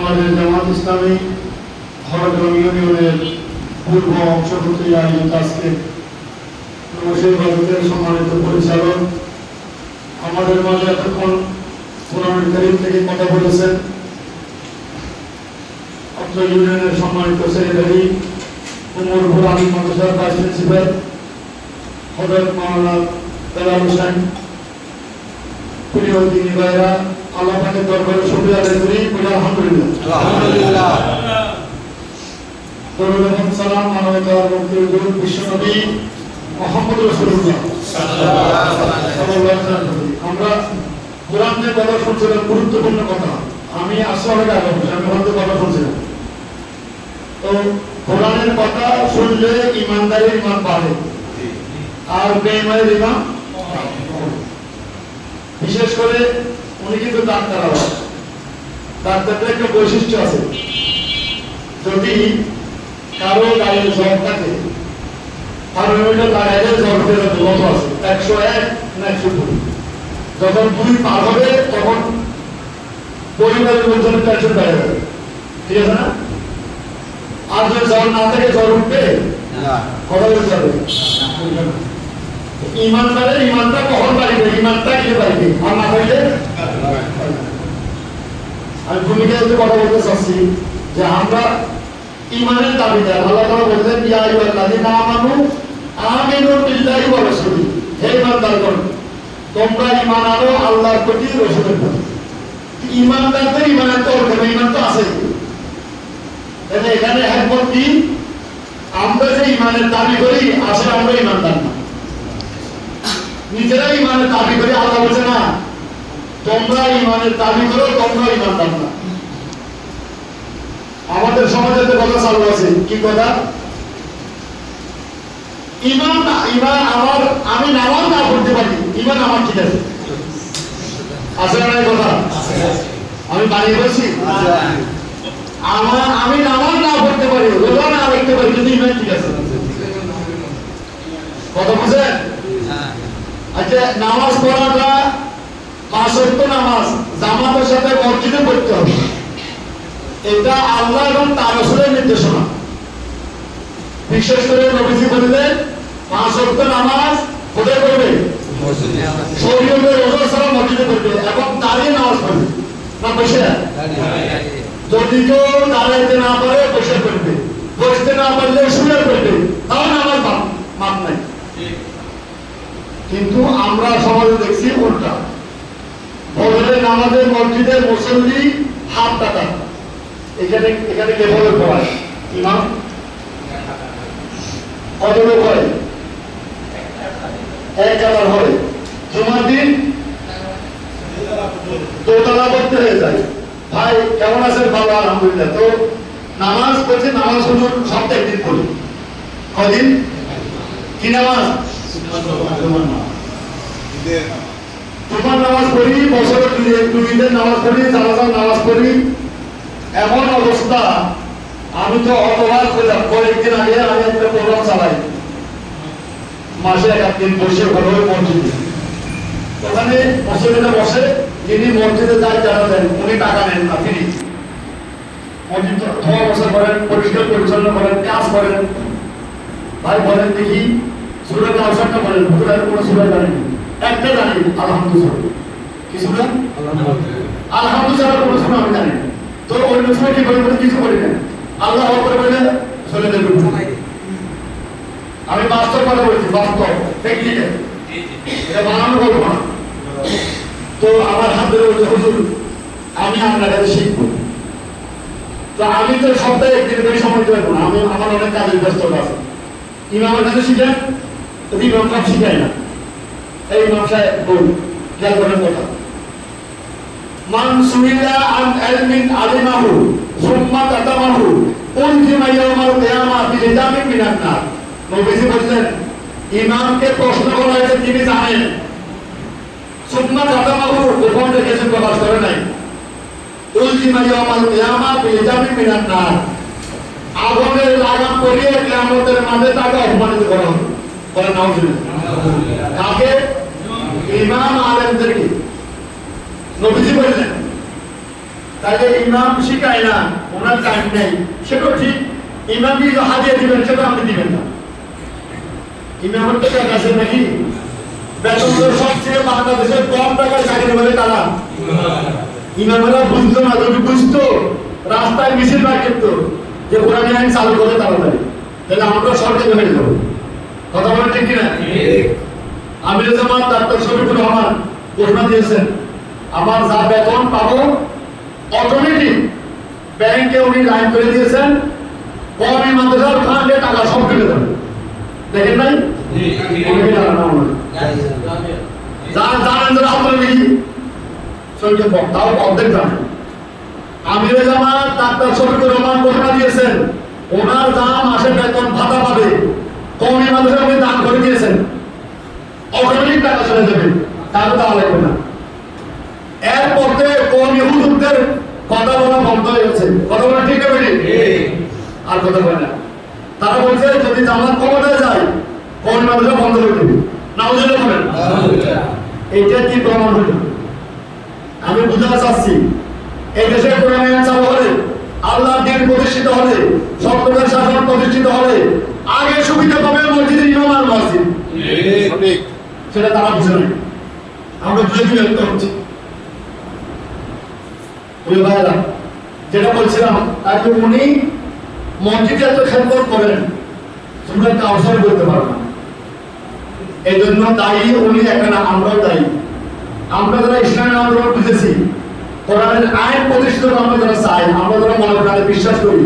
বাংলাদেশ জামাত ইসলামী হরগ্রাম ইউনিয়নের পূর্ব অংশ হতে আয়োজিত আজকে প্রবাসী ভারতের সম্মানিত পরিচালক আমাদের মাঝে এতক্ষণ কোরআন কারীম থেকে কথা বলেছেন অত্র ইউনিয়নের সম্মানিত সেক্রেটারি উমরপুর আলী মাদ্রাসার ভাইস প্রিন্সিপাল হযরত মাওলানা বেলাল হোসেন, প্রিয় দিনী ভাইরা, আল্লাহ পাকের দরবারে শুকরিয়া আদায় করি। আলহামদুলিল্লাহ। দরুদ এবং সালাম মানবতার মুক্তির দূত বিশ্বনবী মুহাম্মদ রাসূলুল্লাহ সাল্লাল্লাহু আলাইহি ওয়াসাল্লাম। আমরা কোরআন যে কথা শুনছিলাম, গুরুত্বপূর্ণ কথা। আমি আসলে আমি হয়তো কথা শুনছিলাম, তো কোরআনের কথা শুনলে ইমানদারের ইমান বাড়ে আর বেঈমানের ইমান। বিশেষ করে উনি কিন্তু ডাক্তার, আবার ডাক্তারদের একটা বৈশিষ্ট্য আছে, যদি কারো গায়ে জ্বর থাকে থার্মোমিটার লাগাইলে জ্বর ফেরত কত আছে 101 না 102, যখন 2 পার হবে তখন পরিবারের লোকজনের টেনশন বেড়ে যাবে, ঠিক আছে না? আর যদি জ্বর না থাকে, জ্বর উঠবে কথা বলতে হবে। ইমানদারের ইমানটা কখন বাড়িবে? ইমানটা কি বাড়িবে? আর না থাকলে আমি ভূমিকায় কথা বলতে চাচ্ছি যে আমরা ইমানের দাবিদার। আল্লাহ তাআলা বলেন, ইয়া আইয়ুহাল্লাযীনা আমানু আমিনু বিল্লাহি ওয়া রাসূলিহি, হে ইমানদারগণ তোমরা ঈমান আনো আল্লাহর প্রতি রাসূলের প্রতি। ইমানদারদের ঈমানের তো অর্থ ঈমান তো আছে, তাহলে এখানে একমত কি? আমরা যে ঈমানের দাবি করি আসলে আমরা ঈমানদার না, নিজেরা ঈমানের দাবি করি। আল্লাহ বলছে না, তোমরা ঈমানের দাবি করো, তোমরা ঈমানদার না। আমাদের সমাজে তো কথা চালু আছে, কি কথা? ঈমান আমার, আমি নামাজ না পড়তে পারি, ঈমান আমার ঠিক আছে, আছে না এই কথা? আমি বানিয়ে বলছি, আমি নামাজ না পড়তে পারি, রোজা না রাখতে পারি, কিন্তু ঈমান ঠিক আছে। কথা বুঝেন? আচ্ছা, নামাজ পড়াটা 5 ওয়াক্ত নামাজ জামাতের সাথে মসজিদে পড়তে হবে, এটা আল্লাহ এবং তার রাসূলের নির্দেশনা। বিশেষ করে নবীজি বলেন 5 ওয়াক্ত নামাজ কোথায় পড়বে? মসজিদে। শরীয়তের ওযু ছাড়া মসজিদে পড়বে এবং দাঁড়িয়ে নামাজ পড়বে, না বসে? যদি কেউ দাঁড়াইতে না পারে বসে পড়বে, বসতে না পারলে শুয়ে পড়বে, তাও নামাজ মাপ নাই। কিন্তু আমরা সমাজে দেখছি উল্টা, ফজরের নামাজের মসজিদে মুসল্লি হাত টাকা, এখানে কে বলে পড়ায়? ইমাম। কত লোক হয়? 1000 হয়। জুমার দিন দোতলা করতে হয়ে যায়। ভাই কেমন আছেন? বাবা আলহামদুলিল্লাহ। তো নামাজ পড়ছে, নামাজ হুজুর সপ্তাহে একদিন পড়ি। কদিন? কি নামাজ? জুমার নামাজ পড়ি, বছরে 2 ঈদের নামাজ পড়ি, জানাজার নামাজ পড়ি। এমন অবস্থা, আমি তো অতবার করলাম। কয়েকদিন আগে আমি একটা প্রোগ্রাম চালাই, মাসে 1 দিন বসে ভালো মসজিদে। ওখানে মসজিদে বসে, যিনি মসজিদে যাই জানা দেন, উনি টাকা নেন না, ফ্রি। মসজিদ ধোয়া বসা করেন, পরিষ্কার পরিচ্ছন্ন করেন, কাজ করেন। ভাই বলেন দেখি, সূরা কাউসারটা বলেন, হুজুরের কোনো সূরা জানেন? একটা জানি, আলহামদুলিল্লাহ। কি সূরা? আলহামদুলিল্লাহ। কোনো সূরা আমি জানি না। তো অন্য সূরা কি বলে? কিছু বলি না, আল্লাহ আকবার বলে চলে যাবে। আমি বাস্তব কথা বলছি, বাস্তব প্র্যাকটিক্যাল, এটা বানানো বলবো না। তো আমার হাত ধরে বলছে, হুজুর আমি আপনার কাছে শিখবো। তো আমি তো সপ্তাহে 1 দিন বেশি সময় দিতে পারবো না, আমি আমার অনেক কাজের ব্যস্ত আছে। ইমামের কাছে শিখেন, তো ইমাম কাজ শিখায় না। এই ইমাম সাহেব বল খেয়াল করেন কথা, মান সুইলা আন ইলমিন আলিমাহু সুম্মা কাতামাহু উলজিমা ইয়াউমাল কিয়ামাহ বিলিজামিন মিনান নার। নবীজি বলেন, ইমামকে প্রশ্ন করা হয়েছে, তিনি জানেন, সুম্মা কাতামাহু গোপন রেখেছেন, প্রকাশ করে নাই। উলজিমা ইয়াউমাল কিয়ামাহ বিলিজামিন মিনান নার, আগুনের লাগাম পরিয়ে কিয়ামতের মাঠে তাকে অপমানিত করা হবে। বলেন নাউজুবিল্লাহ। কাকে? ইমাম আলেমদেরকে। নবীজি বলেন, তাহলে ইমাম শিখায় না, ওনার টাইম নেই, সেটা ঠিক। ইমামকে হাজিয়ে দিবেন, সেটা আপনি দিবেন না। ইমামের তো টাকা আছে নাকি? বেতন তো সবচেয়ে বাংলাদেশের কম টাকায় চাকরি করে তারা। ইমামেরা বুঝতো না, যদি বুঝতো রাস্তায় মিছিল বার করতো যে কোরআন আইন চালু করে তাড়াতাড়ি, তাহলে আমরা সরকারি হয়ে যাবো। কথা বলেন ঠিক কিনা? আমির জামাত ডাক্তার শরীফুর রহমান ঘোষণা দিয়েছেন, আমার যা বেতন পাবো অটোমেটিক ব্যাংকে উনি লাইন করে দিয়েছেন, কমি মাদ্রাসার ফান্ডে টাকা সব ঢেলে দেবে। দেখেন নাই? জানেন যারা আপনারা দেখি সৈন্য তাও অর্ধেক জানেন। আমির জামাত ডাক্তার শরীফুর রহমান ঘোষণা দিয়েছেন, ওনার যা মাসে বেতন ভাতা পাবে কমি মাদ্রাসা উনি দান করে দিয়েছেন, অটোমেটিক টাকা চলে যাবে, তাহলে দেওয়া লাগবে না। এরপরে কমি হুজুরদের কথা বলা বন্ধ হয়ে গেছে। কথা বলা ঠিক হবে? আর কথা বলে না। তারা বলছে যদি জামাত ক্ষমতায় যায় কমি মাদ্রাসা বন্ধ করে দেবে। নাউজুবিল্লাহ বলেন। এইটা কি প্রমাণ হলো? আমি বুঝাতে চাচ্ছি, এই দেশে কোরআন আইন চালু হলে, আল্লাহর দ্বীন প্রতিষ্ঠিত হলে, সত্যের শাসন প্রতিষ্ঠিত হলে আগে সুবিধা পাবে মসজিদের ইমাম আর মুয়াজ্জিন। সেটা তারা বুঝে না, আমরা বুঝে দিয়ে ব্যক্ত হচ্ছি। প্রিয় ভাইরা, যেটা বলছিলাম, তাকে উনি মসজিদে এত খেদমত করেন, তোমরা কাউসার করতে পারো না। এই জন্য দায়ী উনি, এখানে আমরাও দায়ী। আমরা যারা ইসলামী আন্দোলন বুঝেছি, কোরআনের আইন প্রতিষ্ঠিত আমরা যারা চাই, আমরা যারা মনে প্রাণে বিশ্বাস করি,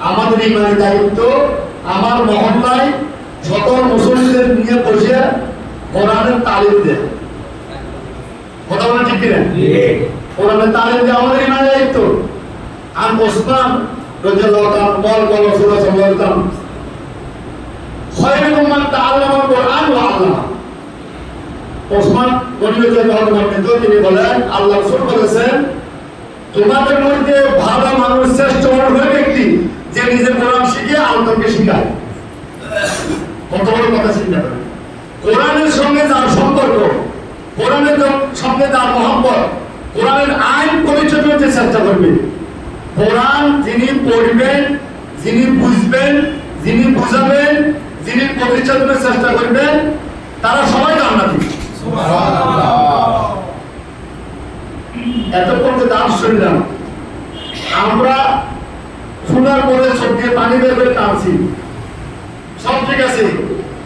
আমাদের ইমানি দায়িত্ব আমার মহল্লায় সকল মুসলিমদের নিয়ে বসে কোরআনের তালিম দেয়। কথা বলা ঠিক কিনা? কোরআনের তালিম দেওয়া আমাদের ইমানি দায়িত্ব। আর ওসমান রাদিয়াল্লাহু তাআলা বল রাসূলুল্লাহ সাল্লাল্লাহু আলাইহি ওয়াসাল্লাম খায়রুকুম মান তাআল্লামাল কোরআন ওয়া আল্লামা। ওসমান রাদিয়াল্লাহু তাআলা তিনি বলেন, আল্লাহ রাসূল বলেছেন, তোমাদের মধ্যে ভালো মানুষ, শ্রেষ্ঠ মানুষ ওই ব্যক্তি যে নিজে কোরআন শিখে আরেকজনকে শেখায়। কত বড় কথা চিন্তা করেন। কোরআনের সঙ্গে যার সম্পর্ক, কোরআনের সঙ্গে যার মহব্বত, কোরআনের আইন পরিচয় করতে চেষ্টা করবে, কোরআন যিনি পড়বেন, যিনি বুঝবেন, যিনি বুঝাবেন, যিনি প্রতিষ্ঠা করতে চেষ্টা করবেন, তারা সবাই জান্নাতি। এতক্ষণ যে দাস শুনলাম, আমরা শোনার পরে চোখ দিয়ে পানি বের করে টানছি, সব ঠিক আছে,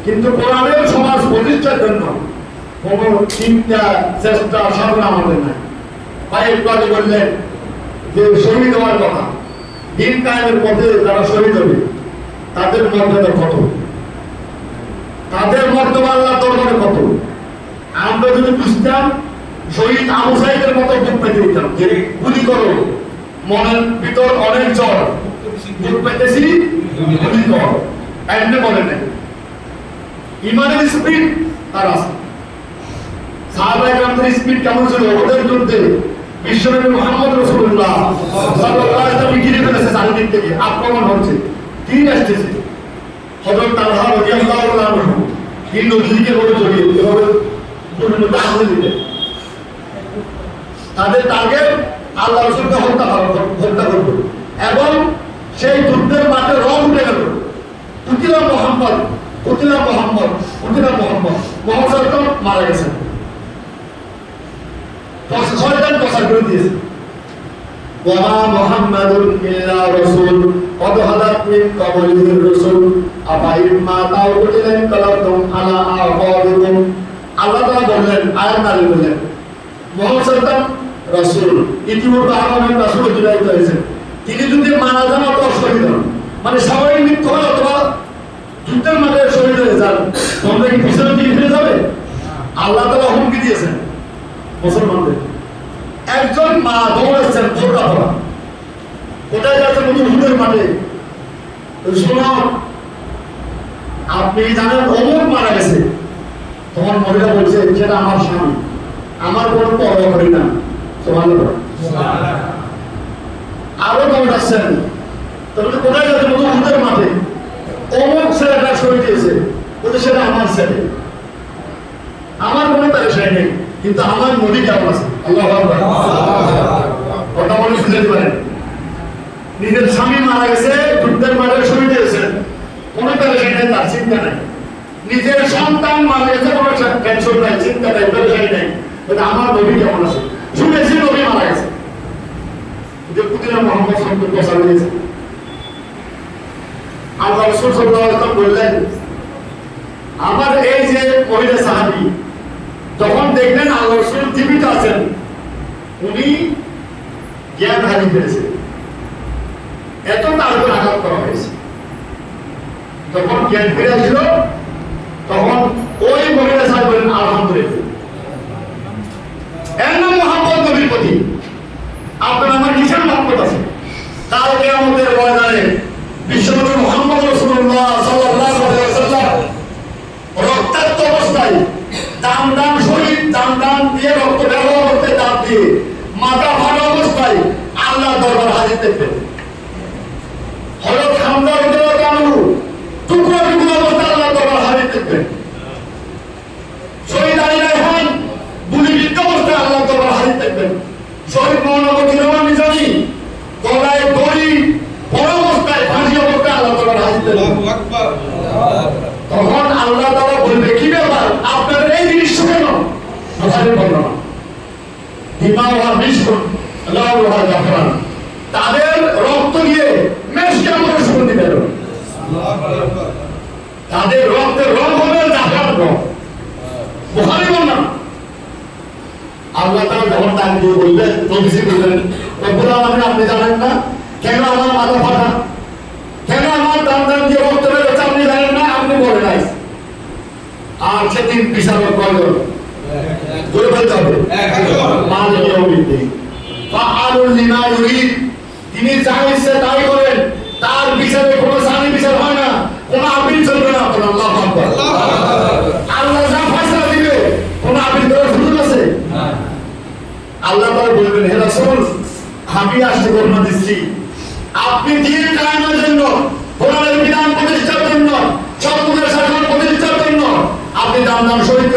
কিন্তু কোরআনের সমাজ প্রতিষ্ঠার জন্য কোন চিন্তা, চেষ্টা, সাধনা আমাদের নাই। ভাই একটু আগে বললেন যে শহীদ হওয়ার কথা, দিন কায়েমের পথে যারা শহীদ হবে তাদের মর্যাদা কত, তাদের মর্যাদা আল্লাহর দরবারে কত। আমরা যদি বুঝতাম, শহীদ আবু সাঈদের মতো বুক পেতে দিতাম যে গুলি করো, মনের ভিতর অনেক জ্বর, বুক পেতেছি গুলি করো, এমনি বলে নেই। ইমানের স্পিড তার আছে। সাহাবায়ে কেরামদের স্পিড কেমন ছিল? ওদের যুদ্ধে বিশ্বনবী মুহাম্মদ রাসূলুল্লাহ সাল্লাল্লাহু আলাইহি ওয়াসাল্লাম ঘিরে ফেলেছে, চারিদিক থেকে আক্রমণ হচ্ছে, তীর আসতেছে। হযরত তালহা রাদিয়াল্লাহু আনহু তিন নদীকে বলে জড়িয়ে এভাবে দুটোর মধ্যে আগুন দিলেন। তাদের টার্গেট আল্লাহ রাসূলকে হত্যা করবে, এবং সেই যুদ্ধের মাঠে রং উঠে গেল, কুতিলা মুহাম্মদ, কুতিলা মুহাম্মদ, কুতিলা মুহাম্মদ। মুহাম্মদ মারা গেছেন, শয়তান প্রচার করে দিয়েছে, ওয়া মুহাম্মাদুন ইল্লা রাসূল কদ হাদাত মিন ক্বাবলিহির রাসূল আফা ইম্মা তাও কুতিলান কালাতুম আলা আওয়াদিকুম। আল্লাহ তাআলা বললেন, আয়াত নাযিল করলেন, মুহাম্মদ রাসূল ইতিমধ্যে আগামী রাসূল বিদায় হয়েছেন, তিনি যদি মারা যান অথবা শহীদ হন, মানে স্বাভাবিক মৃত্যু হয় অথবা যুদ্ধের মাঠে শহীদ হয়ে যান, তোমরা কি পিছনে দিকে ফিরে যাবে? আল্লাহ তাআলা হুমকি দিয়েছেন মুসলমানদের। একজন মা দৌড়াচ্ছেন বোরকা পরা, কোথায় যাচ্ছেন? যুদ্ধের মাঠে। শোনো, আপনি জানেন অমুক মারা গেছে, তোমার মহিলা বলছে সেটা আমার স্বামী, আমার কোনো পরোয়া করি না। আরো দৌড়াচ্ছেন, তাহলে কোথায় যাচ্ছেন? যুদ্ধের মাঠে। অমুক ছেলেটা শহীদ হয়েছে, বলছে সেটা আমার ছেলে, আমার কোনো পেরেশানি নেই, কিন্তু আমার নবী কেমন আছে? আল্লাহু আকবার। কথা বলে শুনতে পারেন। নিজের স্বামী মারা গেছে, যুদ্ধের মাঠে শহীদ হয়েছেন, কোনো পেরেশানি নেই, তার চিন্তা নাই। নিজের সন্তান মারা গেছে, কোনো টেনশন নাই, চিন্তা নাই, পেরেশানি নাই। আমার নবী কেমন আছে? শুনেছি নবী মারা গেছে, যে পুতিনা মোহাম্মদ সম্পর্কে কথা বলেছে। আল্লাহ রাসূল সাল্লাল্লাহু আলাইহি ওয়াসাল্লাম বললেন, আমার এই যে মহিলা সাহাবী যখন দেখলেন আল্লাহ রাসূল জীবিত আছেন, উনি জ্ঞান হারিয়ে ফেলেছে, এত তার উপর আঘাত করা হয়েছে। যখন জ্ঞান ফিরে আসলো, তখন ওই মহিলা সাহেব বলেন আলহামদুলিল্লাহ, এর নাম মোহাম্মদ নবীর প্রতি আপনার আমার কিসের মহব্বত আছে? কালকে আমাদের ময়দানে বিশ্বনবী মুহাম্মদ রাসূলুল্লাহ সাল্লাল্লাহু আলাইহি ওয়াসাল্লাম রক্তাক্ত অবস্থায় দাম শহীদ দাম দিয়ে রক্ত ব্যবহার করতে দাম দিয়ে মাথা ভাঙা অবস্থায় আল্লাহ দরবার হাজির দেখবেন। হযরত হামজা রাদিয়াল্লাহু আনহু টুকরো টুকরো অবস্থায় আল্লাহ দরবার হাজির দেখবেন। শহীদ আলী রায়হান গুলিবিদ্ধ অবস্থায় আল্লাহ দরবার হাজির দেখবেন। শহীদ মওলানা মতিউর রহমান নিজামী গলায় দড়ি বড় অবস্থায় ফাঁসি অবস্থায় আল্লাহ দরবার হাজির দেখবেন। তখন আল্লাহ তাআলা বলবে, কি ব্যাপার আপনাদের এই জিনিস কেন? বুখারীর বর্ণনা, দিমাওয়া মিশকুন লাউহা জাফরান, তাদের রক্ত দিয়ে মেশকে আমরা সুগন্ধি বের হবে। তাদের রক্তের রং হবে জাফরান রং। বুখারী বর্ণনা। আল্লাহ তাআলা যখন তাকে দিয়ে বললেন, নবীজি বললেন, রব্বুল আলামিন আপনি জানেন না কেন আমার মাথা ফাটা, কেন আমার দাম দিয়ে রক্ত বের হচ্ছে, আপনি জানেন না, আপনি বলে নাই। আর সেদিন বিচারক কয়জন? করে বলতে হবে মালিক ইয়াউমিদ্দিন ফাআলুল লিমা ইউরিদ, তিনি যা ইচ্ছে তাই করেন, তার বিচারে কোনো সানি বিচার হয় না, কোনো আপিল চলবে না। আল্লাহু আকবার। আল্লাহ যা ফয়সালা দিবে কোনো আপিল করার সুযোগ আছে? আল্লাহ তাআলা বলবেন, হে রাসূল আমি আসতে বর্ণনা দিচ্ছি, আপনি দিন কায়েমের জন্য, কোরআনের বিধান প্রতিষ্ঠার জন্য, সত্যের শাসন প্রতিষ্ঠার জন্য আপনি দাম শহীদ